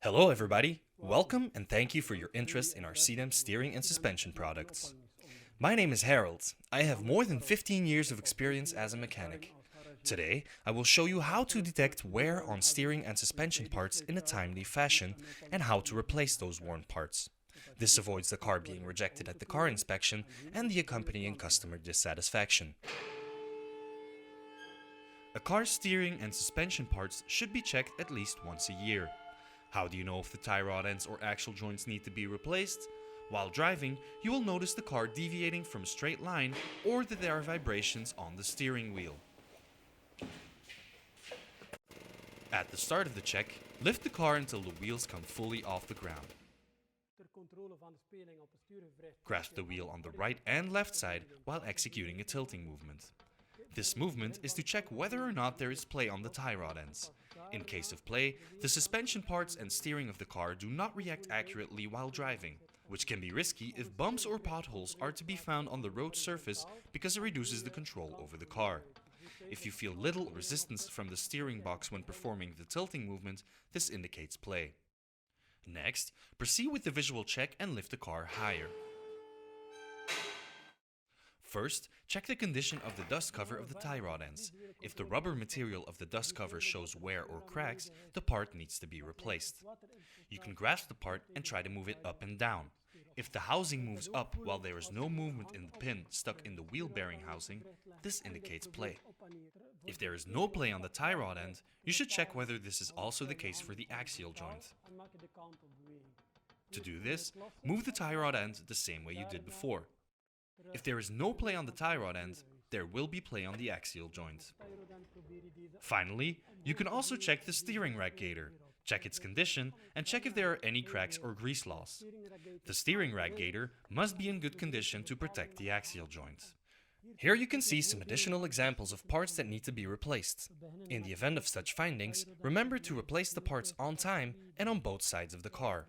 Hello everybody, welcome and thank you for your interest in our Sidem Steering and Suspension products. My name is Harold. I have more than 15 years of experience as a mechanic. Today, I will show you how to detect wear on steering and suspension parts in a timely fashion and how to replace those worn parts. This avoids the car being rejected at the car inspection and the accompanying customer dissatisfaction. A car's steering and suspension parts should be checked at least once a year. How do you know if the tie rod ends or axial joints need to be replaced? While driving, you will notice the car deviating from a straight line or that there are vibrations on the steering wheel. At the start of the check, lift the car until the wheels come fully off the ground. Grasp the wheel on the right and left side while executing a tilting movement. This movement is to check whether or not there is play on the tie rod ends. In case of play, the suspension parts and steering of the car do not react accurately while driving, which can be risky if bumps or potholes are to be found on the road surface because it reduces the control over the car. If you feel little resistance from the steering box when performing the tilting movement, this indicates play. Next, proceed with the visual check and lift the car higher. First, check the condition of the dust cover of the tie rod ends. If the rubber material of the dust cover shows wear or cracks, the part needs to be replaced. You can grasp the part and try to move it up and down. If the housing moves up while there is no movement in the pin stuck in the wheel bearing housing, this indicates play. If there is no play on the tie rod end, you should check whether this is also the case for the axial joint. To do this, move the tie rod end the same way you did before. If there is no play on the tie rod end, there will be play on the axial joint. Finally, you can also check the steering rack gaiter. Check its condition and check if there are any cracks or grease loss. The steering rack gaiter must be in good condition to protect the axial joint. Here you can see some additional examples of parts that need to be replaced. In the event of such findings, remember to replace the parts on time and on both sides of the car.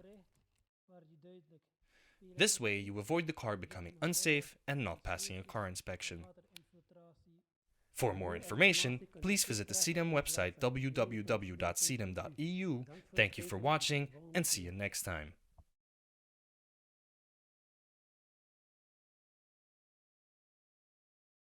This way you avoid the car becoming unsafe and not passing a car inspection. For more information, please visit the Sidem website www.sidem.eu. Thank you for watching and see you next time.